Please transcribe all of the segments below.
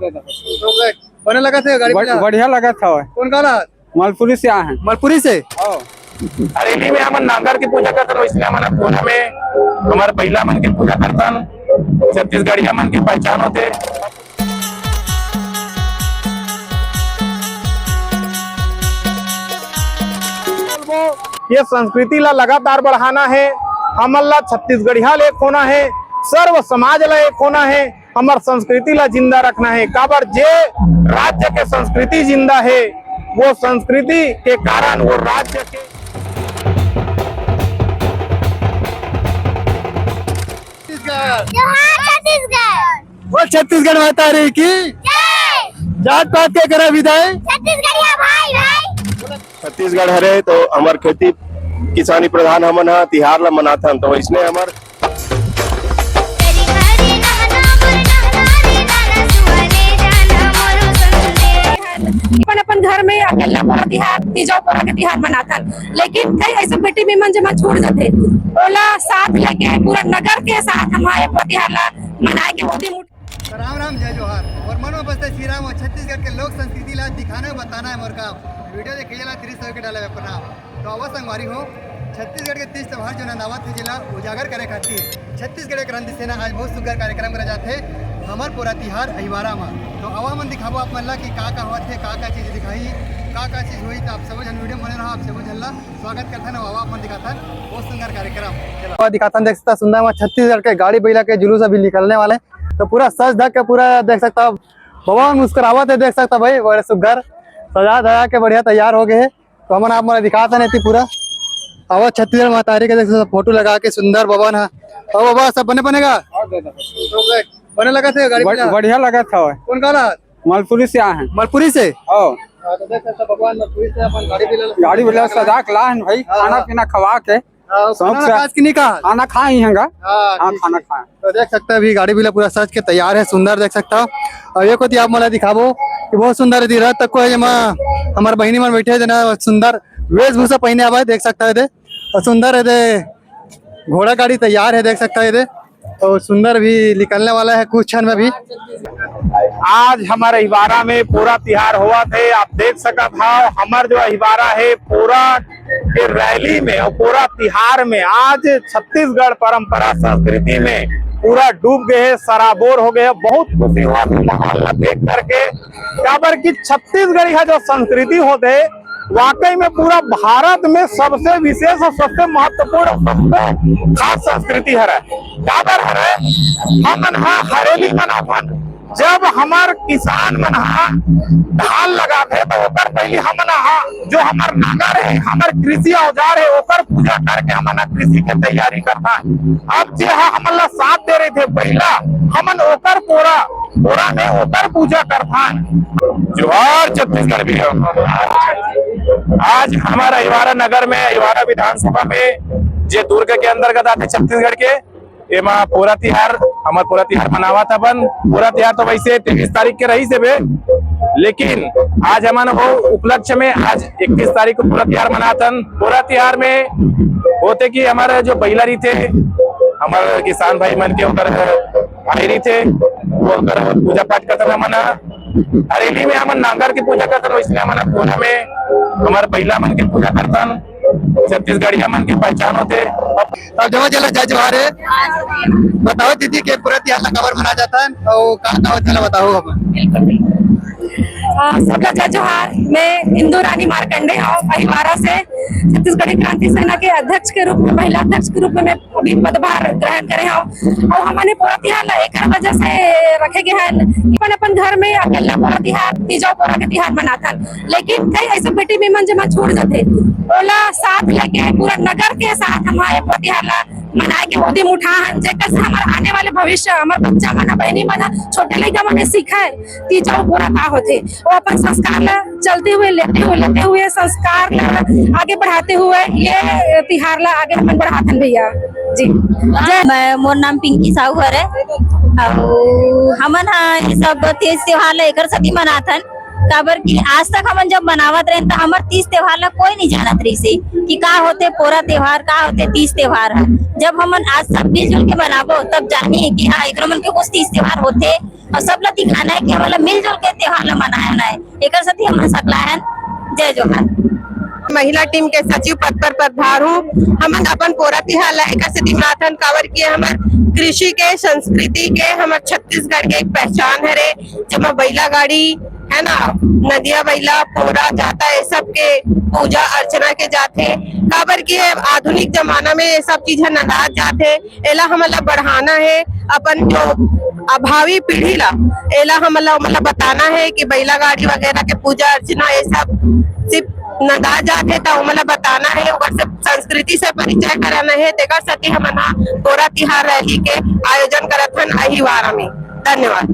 बने लगा थे गाड़ी बढ़िया लगा था। कौन गाला मालपुरी से आए हैं। मलपुरी से अरेली में हमन नांगर की पूजा करते हैं, इसलिए हमारा कोना में हमारे पहला मन की पूजा करता छत्तीसगढ़िया मन की पहचान होते। ये संस्कृति ला लगातार बढ़ाना है, हमन ला छत्तीसगढ़िया ले एक होना है, सर्व समाज ला एक होना है, हमार संस्कृति ला जिंदा रखना है। काबर जे राज्य के संस्कृति जिंदा है, वो संस्कृति के कारण वो राज्य के वो छत्तीसगढ़ माता रे की जात पात के करा विदाई छत्तीसगढ़ हरे तो हमार खेती किसानी प्रधान हमन हा तिहार ला मनाथन, तो इसने हमार अपन घर में अकेला पूरा तिहार तीजो पूरा के तिहार मनाथन, लेकिन कई ऐसे बेटी में मन जमा छोड़ जाते ओला साथ लेके पूरा नगर के साथ हमारे तिहार ला मनाए के होती। राम राम जय जोहार और मन में बसते श्री राम और छत्तीसगढ़ के लोक संस्कृति ला दिखाना बताना है मोर काम। वीडियो देखे ला 30 के डाला प्रणाम। तो आवा संगवारी हो छत्तीसगढ़ के 30 त्योहार जो नंदावत है जिला उजागर करे खातिर छत्तीसगढ़ क्रांति सेना आज बहुत सुंदर कार्यक्रम करा जाते हमार पूरा तिहार अहिवारा में। तो आवा मन दिखाबो आप मन ला कि का होत है, का चीज दिखाई, का चीज हुई, तो आप सब जन वीडियो बने रहा, आप सब जन स्वागत करते हैं। आवा मन दिखाता बहुत सुंदर कार्यक्रम दिखाता देख सकता सुंदर छत्तीसगढ़ के गाड़ी बैला के जुलूस अभी निकलने वाले, तो पूरा सज धज के पूरा देख सकता भगवान मुस्कुरावत है, देख सकता भाई बड़े सुघर सजा धजा के बढ़िया तैयार हो गए है। तो हमन आप मन दिखाते नहीं पूरा आवा छत्तीसगढ़ महतारी के देख सकता फोटो लगा के सुंदर भवन है। और बाबा सब बने बनेगा बने लगा थे गाड़ी बढ़िया लगा था। कौन गाला मालपुरी से आए हैं। मलपुरी से तो देख सकता भगवान मलपुरी से अपन गाड़ी वाला सजा के लाए भाई, खाना पीना खवा के खाना खाए हैं। खाना खाए तो देख सकते अभी गाड़ी भी पूरा सज के तैयार है, सुंदर देख सकता। और एक होती आप मला दिखाबो कि बहुत सुंदर रह तक को हमारे बहनी मन बैठे जना सुंदर वेशभूषा पहने आवा देख सकता है और सुंदर है घोड़ा गाड़ी तैयार है देख सकता है और सुंदर भी निकलने वाला है कुछ क्षण में भी। आज हमारे अहिवारा में पूरा तिहार हुआ थे, आप देख सका था हमार जो अहिवारा है पूरा के रैली में और पूरा तिहार में आज छत्तीसगढ़ परंपरा संस्कृति में पूरा डूब गए, सराबोर हो गए। बहुत खुशी हुआ माहौल देख करके, काबर की छत्तीसगढ़ का जो संस्कृति होते वाकई में पूरा भारत में सबसे विशेष और सबसे महत्वपूर्ण सबसे खास संस्कृति है। काबर है हमन हरेली मनाथन, जब हमार किसान मन धान लगाते तो ओकर पहले हमन जो हमार नागर है, हमार कृषि औजार है, ओकर पूजा करके हमन कृषि के तैयारी करता है। अब जे हमन ला साथ दे रहे थे पहला हमन ओकर पूरा में ओकर पूजा करता है। जोहार छत्तीसगढ़ भी आज हमारा अहिवारा नगर में अहिवारा विधानसभा में जे दुर्ग के अंतर्गत आते छत्तीसगढ़ के एमा पूरा तिहार हमार पूरा तिहार मनावा था बन। पूरा तिहार तो वैसे 23 तारीख के रही से बे, लेकिन आज हमारे वो उपलक्ष्य में आज 21 तारीख को पूरा तिहार मनातन। पूरा तिहार में होते कि हमारे जो बैलरी थे हमारे किसान भाई मन के ऊपर आयरी थे वो पूजा पाठ करते हमन हरेली में हमन नांगर की पूजा करते, इसलिए हमन कोना में हमारे पहला मन की पूजा करतन छत्तीसगढ़िया मन की पहचान होते। अब जमा चला जय जोहार है, बताओ दीदी के पूरा तिहार कवर मनाया जाता है और कहाँ चला बताओ। सबका जय जोहार। मैं इंदु रानी मार्कंडे हूँ अहिवारा से, छत्तीसगढ़ी क्रांति सेना के अध्यक्ष के रूप में महिला अध्यक्ष के रूप में मैं अभी पदभार ग्रहण करे हूँ। और हमारे पूरा तिहार एक वजह से रखे गए हैं अपन घर में अकेला पूरा तिहार तीजो पूरा के तिहार मनाथन, लेकिन कई ऐसे बेटी में मन जमा छोड़ जाते ओला साथ लेके पूरा नगर के साथ हमारे पूरा तिहार ला मनाए के उद्यम उठान जेकर से हमारे आने वाले भविष्य हमारे बच्चा मना बहनी मना छोटे लड़का मने सीखे तीजो पूरा का होते वो अपन संस्कार ला चलते हुए लेते हुए संस्कार ला आगे बढ़ाते हुए ये तिहार ला आगे हम बढ़ाते भैया जी। मैं मोर नाम पिंकी साहू हरे हमन सब तीज त्योहार ला एकर सती मनाथन। काबर की आज तक हमन जब बनावत रहे तो हमार तीज त्योहार ला कोई नहीं जानत रही से कि का होते पोरा त्योहार का होते तीज त्योहार है। जब हमन आज सब मिलजुल के बनाबो तब जानी कि हाँ एक मन के कुछ तीज त्योहार होते और सब ला दिखाना है कि हमला मिलजुल के त्योहार ला मनाना है। एक साथी हम सकला है। जय जोहार। महिला टीम के सचिव पद पर पदभार हूँ। हम अपन पूरा तिहार ला एक से मनाथन कावर किए हमार कृषि के संस्कृति के हमार छत्तीसगढ़ के एक पहचान है रे, जब बैला गाड़ी है ना, नदिया बैला पोरा जाता है, सब के पूजा अर्चना के जाते काबर की आधुनिक जमाना में ये सब चीज नदाज जाते। एला हमला बढ़ाना है, अपन जो अभावी पीढ़ी ला एला हमला बताना है कि बैला गाड़ी वगैरह के पूजा अर्चना ये सब सिर्फ नदा जाते तो हमला बताना है, ओकर से संस्कृति से परिचय कराना है। तेकर सती हमना पूरा तिहार रैली के आयोजन करत हन अहिवारा में। धन्यवाद।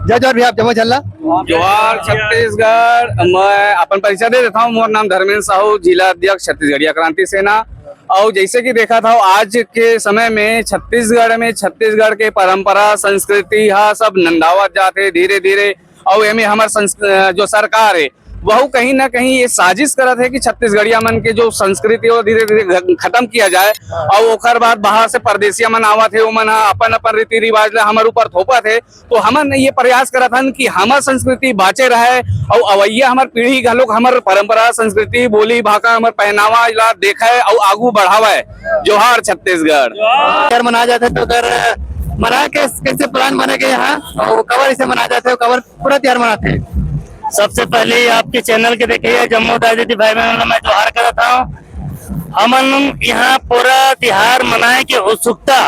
जय जोहार भैया, जमा झल्ला जोहार छत्तीसगढ़। मैं अपन परिचय दे देता हूँ। मोर नाम धर्मेंद्र साहू, जिला अध्यक्ष छत्तीसगढ़िया क्रांति सेना। और जैसे कि देखा था आज के समय में छत्तीसगढ़ के परंपरा संस्कृति सब नंदावत जाते धीरे धीरे। और एमे हमार जो सरकार है वह कहीं ना कहीं ये साजिश करत है कि छत्तीसगढ़िया मन के जो संस्कृति वो धीरे धीरे खत्म किया जाए। और ओकर बाद बाहर से परदेसिया मन आवत है, मन अपन अपन रीति रिवाज ला हमारे ऊपर थोपत है। तो हमन ये प्रयास करत हन कि हमार संस्कृति बाँचे रहे और अवैया हमार पीढ़ी घलोक हमार परंपरा संस्कृति बोली भाषा हमार पहनावा ला देखे और आगू बढ़ावे। जोहार छत्तीसगढ़। मनाया जाता है तो अगर मना के कैसे प्लान बने के यहाँ और कवर इसे मनाया जाता है, कवर पूरा त्योहार मनाते हैं। सबसे पहले आपके चैनल के देखिए जम्मू दादी भाई बहनों मैं जोहार करता हूँ। हमन यहाँ पूरा तिहार मनाए के उत्सुकता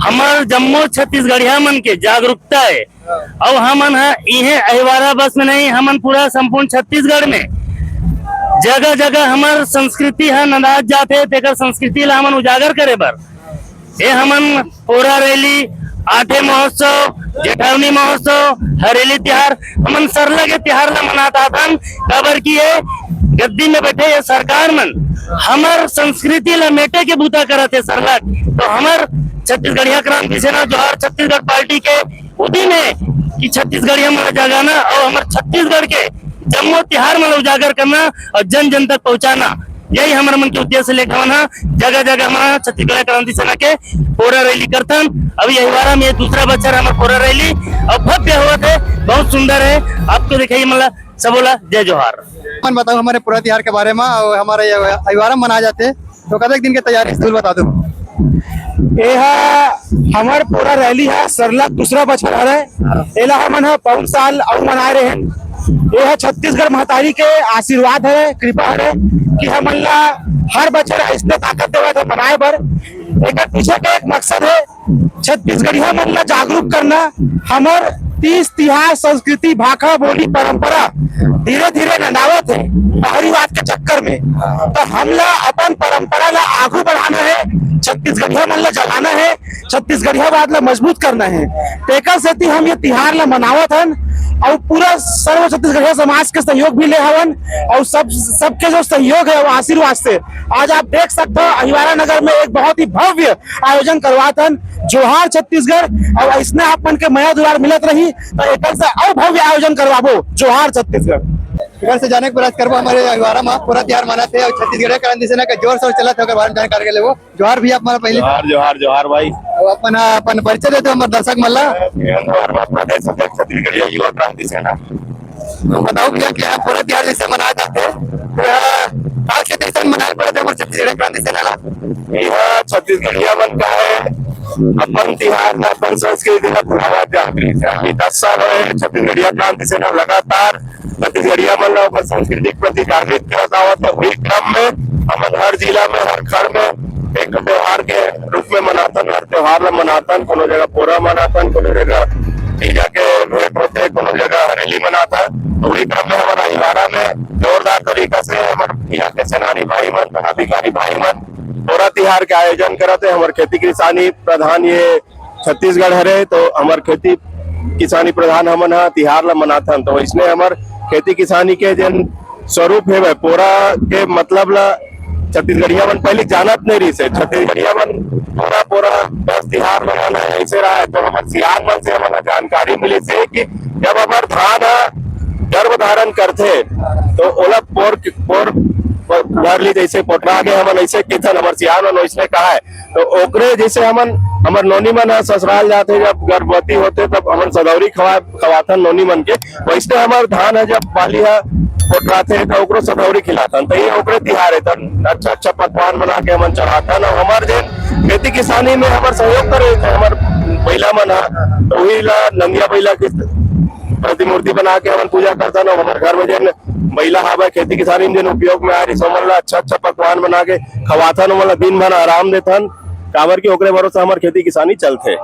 हमार जम्मू छत्तीसगढ़िया मन के जागरूकता है। और हमन इहे अहिवारा बस में नहीं, हमन पूरा संपूर्ण छत्तीसगढ़ में जगह जगह हमार संस्कृति है नदाज जाते तेकर संस्कृति ला हमन उजागर करे बर ये हमन पूरा रैली आठे महोत्सव जेठवनी महोत्सव हरेली तिहार हमन सरला के तिहार ला मनाता था। काबर की है गद्दी में बैठे ये सरकार मन हमार संस्कृति ला मेटे के बूता करते सरला। तो हमार छत्तीसगढ़िया क्रांति सेना जोहार छत्तीसगढ़ पार्टी के उदी में कि छत्तीसगढ़िया मन जगाना और हमारे छत्तीसगढ़ के जम्मू तिहार मन उजागर करना और जन जन तक पहुँचाना, यही हमारे मन के उद्देश्य लेकर हमारा जगह जगह हमारा छत्तीसगढ़ क्रांति सेना के पूरा रैली करतन। अभी अहिवारा में दूसरा बच्चा हमारा पूरा रैली और भव्य हुआ थे, बहुत सुंदर है। आपको दिखाइए मतलब सब बोला जय जोहार। मन बताओ हमारे पूरा त्योहार के बारे में और हमारे अहिवारा मनाया जाते तो कतक दिन की तैयारी स्थूल बता दो। हमार पूरा रैली है सरला दूसरा बछड़ा है। एला हमन 5 साल और मना रहे हैं। यह छत्तीसगढ़ महतारी के आशीर्वाद है, कृपा है कि हमन ला हर बच्चा इसने ताकत देवा थे बनाए बर। एक पीछे का एक मकसद है छत्तीसगढ़िया मन ला जागरूक करना। हमार तीज तिहार संस्कृति भाषा बोली परंपरा धीरे धीरे नंदावत है बाहरीवाद के चक्कर में। तो हमला अपन परंपरा ला आगू बढ़ाना है, छत्तीसगढ़िया मन ला जगाना है, छत्तीसगढ़िया वाद ला मजबूत करना है। तेकर सेती हम ये तिहार ला मनावत हन और पूरा सर्व छत्तीसगढ़िया समाज के सहयोग भी ले हवन और सबके जो सहयोग है वो आशीर्वाद से आज आप देख सकते हो अहिवारा नगर में एक बहुत ही भव्य आयोजन करवातन। जोहार छत्तीसगढ़। और इसने आप मन के मया दुलार मिलत रही तो एक से और भव्य आयोजन करवाबो। जोहार छत्तीसगढ़। इधर से जाने के प्रयास करबो हमारे अहिवारा में पूरा त्योहार मनाते हैं और छत्तीसगढ़ क्रांति सेना का जोर शोर चला था बारे में जानकारी ले वो। जोहार भी हमारा पहले जोहार जोहार भाई। अपन परिचय देते हमारे दर्शक मल्ला छत्तीसगढ़िया युवा क्रांति सेना। बताओ क्या पूरा त्योहार जैसे मनाया जाते हैं आज के दिन मनाए पड़ते हैं छत्तीसगढ़ क्रांति सेना। यह छत्तीसगढ़िया मन का है अपन तिहार में अपन संस्कृति का बढ़ावा दे 10 साल है छत्तीसगढ़िया क्रांति सेना लगातार छत्तीसगढ़िया मन अपन संस्कृति के प्रति जागृत करता हुआ। तो वही क्रम में हम हर जिला में हर घर में एक त्योहार के रूप में मनातन। हर त्योहार में मनातन, कोनो जगह पूरा मनातन, कोनो जगह तीजा के भेंट होते, कोनो जगह हरेली मनाता। तो वही क्रम में हमारा अहिवारा में जोरदार तरीका से हमारे यहाँ के सेनानी भाई मन पदाधिकारी भाई मन पूरा तिहार के आयोजन करते। हमारे खेती किसानी प्रधान ये छत्तीसगढ़ हरे तो हमारे खेती किसानी प्रधान हमन तिहार ला मनाथन। तो इसने हमारे खेती किसानी के जन स्वरूप है पूरा के मतलब ला छत्तीसगढ़िया मन पहले जानत नहीं रही से। छत्तीसगढ़िया मन पूरा बस तिहार मनाना है ऐसे रहा है। तो हमारे सियान मन से हमारा जानकारी मिली से कि जब हमारे धान गर्भ धारण करते तो ओला पोर भर ली जैसे पोटरा आगे हमन ऐसे किथन हमारे सियान मन वैसे कहा है। तो ओकरे जैसे हमन हमार नोनी मन है ससुराल जाते जब गर्भवती होते तब हमन सदौरी खवाथन नोनी मन के। वैसे हमार धान है जब पाली है पोटराते तो ओकरो सदौरी खिलाथन, तो ये ओकरे तिहार है तो अच्छा अच्छा पकवान बना के हमन चढ़ाथन। और हमार जे खेती किसानी में हमार सहयोग करे हमार महिला मन है, तो वही ला नंदिया महिला की प्रतिमूर्ति बना के हमन पूजा करथन। और हमारे घर में जो महिला हवा खेती किसानी में उपयोग में आ रही समझ ला अच्छा अच्छा पकवान बना के खवाथन, मतलब दिन भर आराम देथन, काबर की ओकरे भरोसे हमार खेती किसानी चलते।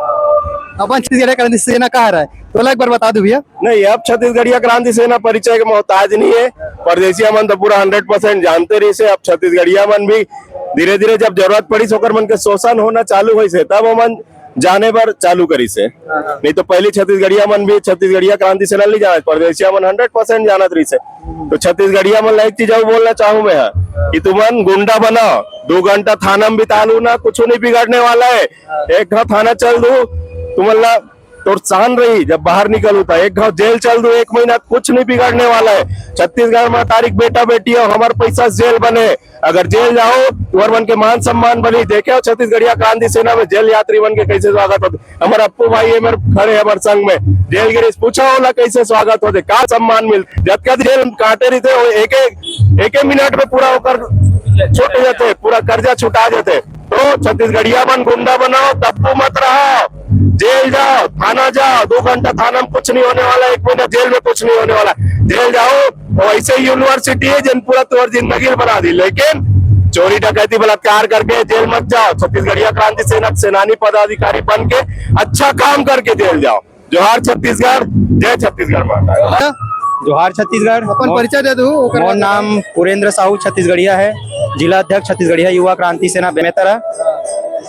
अपन छत्तीसगढ़ क्रांति सेना कहाँ रहा है तो एक बार बता दो भैया। नहीं, अब छत्तीसगढ़िया क्रांति सेना परिचय के मोहताज नहीं है, परदेशिया मन तो पूरा 100% जानते रही से। अब छत्तीसगढ़िया मन भी धीरे धीरे जब जरूरत पड़ी सोकर मन के शोषण होना चालू हुई से तब मन जाने पर चालू करी से। नहीं तो पहली छत्तीसगढ़िया मन भी छत्तीसगढ़िया क्रांति सेना नहीं जाना, परदेशिया मन 100% जानत रही से। तो छत्तीसगढ़िया मन एक चीज और बोलना चाहूँ मैं कि तुमन गुंडा बनाओ, 2 घंटा थाना में बिता लू ना, कुछ नहीं बिगड़ने वाला है। एक घाव थाना चल दू तुमला तो शान रही, जब बाहर निकलू था एक घाव जेल चल दो 1 महीना, कुछ नहीं बिगड़ने वाला है। छत्तीसगढ़ में तारीख बेटा बेटी हो, हमारे पैसा जेल बने, अगर जेल जाओ तुअर बन के मान सम्मान बनी। देखे हो छत्तीसगढ़िया क्रांति सेना में जेल यात्री बन के कैसे स्वागत होते। हमारे अप्पू भाई है मेरे खड़े है हमारे संग में, जेल गिरीश पूछा होला कैसे स्वागत होते, का सम्मान मिल। जब तक जेल काटे रही थे एक मिनट में पूरा होकर छूट जाते, पूरा कर्जा छुटा जाते। तो छत्तीसगढ़िया मन गुंडा बनाओ, तब्बू मत रहो, जेल जाओ, थाना जाओ, 2 घंटा थाना में कुछ नहीं होने वाला, 1 महीना जेल में कुछ नहीं होने वाला। जेल जाओ तो ऐसे यूनिवर्सिटी है जिन पूरा तुम्हारी जिंदगी बना दी, लेकिन चोरी डकैती बलात्कार करके जेल मत जाओ। छत्तीसगढ़िया क्रांति सेना सेनानी पदाधिकारी बन के अच्छा काम करके जेल जाओ। जोहार छत्तीसगढ़, जय छत्तीसगढ़ माता। जोहार छत्तीसगढ़। अपन परिचय दे दो। मोर नाम पुरेंद्र साहू छत्तीसगढ़िया है, जिला अध्यक्ष छत्तीसगढ़िया युवा क्रांति सेना बेमेतरा।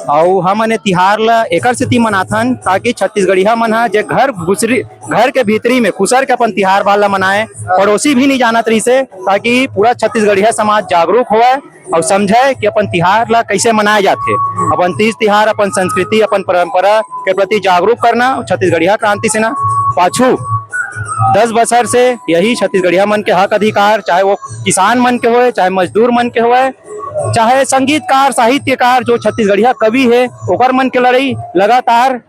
और हमन तिहार ला एकर सेती मनाथन ताकि छत्तीसगढ़िया मन हा जे घर के भीतरी में खुसर के अपन तिहार वाला मनाए, पड़ोसी भी नहीं जानत रही से, ताकि पूरा छत्तीसगढ़िया समाज जागरूक होए और समझे कि अपन तिहार ला कैसे मनाए जाते। अपन तीज तिहार अपन संस्कृति अपन परंपरा के प्रति जागरूक करना छत्तीसगढ़िया क्रांति सेना पाछू 10 बरस से यही छत्तीसगढ़िया मन के हक अधिकार, चाहे वो किसान मन के होए, चाहे मजदूर मन के होए, चाहे संगीतकार साहित्यकार जो छत्तीसगढ़िया कवि है ओकर मन के लड़ाई लगातार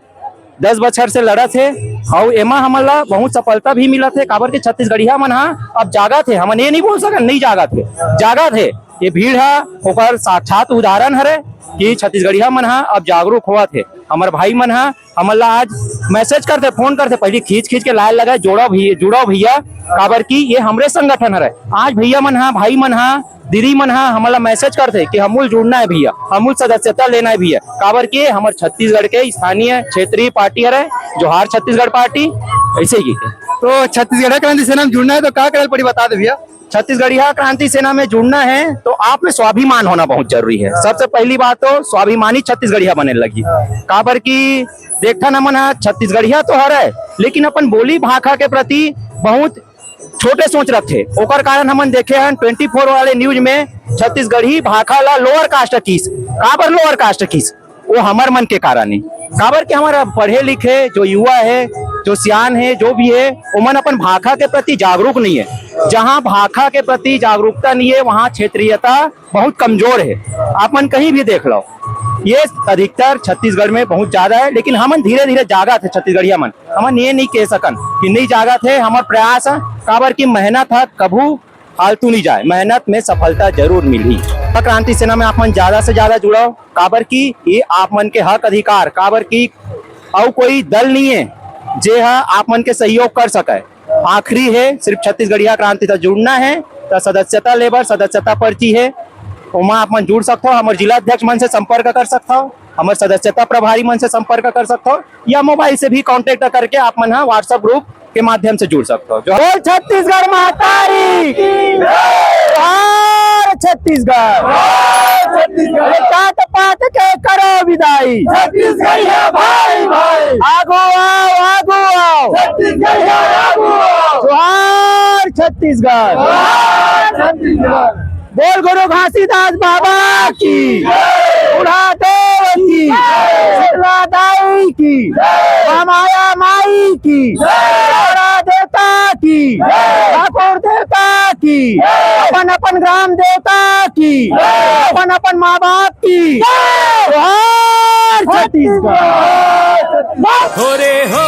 10 बछर से लड़त है। और एमा हमन ला बहुत सफलता भी मिलत है, काबर के छत्तीसगढ़िया मन हा अब जागत है। हमन ये नहीं बोल सकन नहीं जागत है, जागत है। ये भीड़ है ओकर साक्षात उदाहरण हरे कि छत्तीसगढ़िया मन हा अब जागरूक होवत है। हमार भाई मन हा हमन ला आज मैसेज करते, फोन करते, पहले खींच के लाइन लगाए जुड़ो भैया, काबर की ये हमरे संगठन हरे। आज भैया मन हा, भाई मन हा, दीदी मन हा हमला मैसेज करते कि हमूल जुड़ना है भैया, हमूल सदस्यता लेना है भैया, काबर के हमारे छत्तीसगढ़ के स्थानीय क्षेत्रीय पार्टी है जोहार छत्तीसगढ़ पार्टी ऐसे ही है। तो छत्तीसगढ़ क्रांति सेना में जुड़ना है तो क्या करे पड़ी बता दे भैया। छत्तीसगढ़िया क्रांति सेना में जुड़ना है तो आप में स्वाभिमान होना बहुत जरूरी है। सबसे पहली बात तो स्वाभिमानी छत्तीसगढ़िया बने लगी, काबर की देखा न मन छत्तीसगढ़िया तो हर है लेकिन अपन बोली भाषा के प्रति बहुत छोटे सोच रखे। ओकर कारण हमन देखे हैं 24 वाले न्यूज में छत्तीसगढ़ी भाषा ला लोअर कास्ट किस, काबर लोअर कास्ट किस, वो हमार मन के कारण है। काबर के हमारा पढ़े लिखे जो युवा है, जो सियान है, जो भी है, उमन अपन भाषा के प्रति जागरूक नहीं है। जहाँ भाषा के प्रति जागरूकता नहीं है वहाँ क्षेत्रीयता बहुत कमजोर है। आप मन कहीं भी देख लो, ये अधिकतर छत्तीसगढ़ में बहुत ज्यादा है, लेकिन हमन धीरे धीरे जागत है छत्तीसगढ़िया मन। हमन ये नहीं कह सकन कि नहीं जागत है, हमारा प्रयास है। काबर की मेहनत है कभू फालतू नहीं जाए, मेहनत में सफलता जरूर मिली। क्रांति सेना में आप मन ज्यादा से ज्यादा जुड़ो, काबर की ये आप मन के हक अधिकार, काबर की और कोई दल नहीं है जे हा आप मन के सहयोग कर सके। आखिरी है सिर्फ छत्तीसगढ़िया क्रांति से जुड़ना है तो सदस्यता लेबर सदस्यता पर्ची है, उमा आप मन जुड़ सकते हो। हमारे जिला अध्यक्ष मन से संपर्क कर सकता हो, हमारे सदस्यता प्रभारी मन से संपर्क कर सकते हो, या मोबाइल से भी कांटेक्ट करके आप मन व्हाट्सएप ग्रुप के माध्यम से जुड़ सकते हो। जो छत्तीसगढ़ मातारी छत्तीसगढ़ पात पात के करो विदाई, छत्तीसगढ़ भाई भाई आगो आओ जोहार छत्तीसगढ़। बोल गुरु घासीदास बाबा की, बुढ़ा देव की, शीतला दाई की, माया माई की, देवता की, ठाकुर देवता की, अपन अपन ग्राम देवता की, अपन अपन माँ बाप की। जोहार छत्तीसगढ़। हो रे हो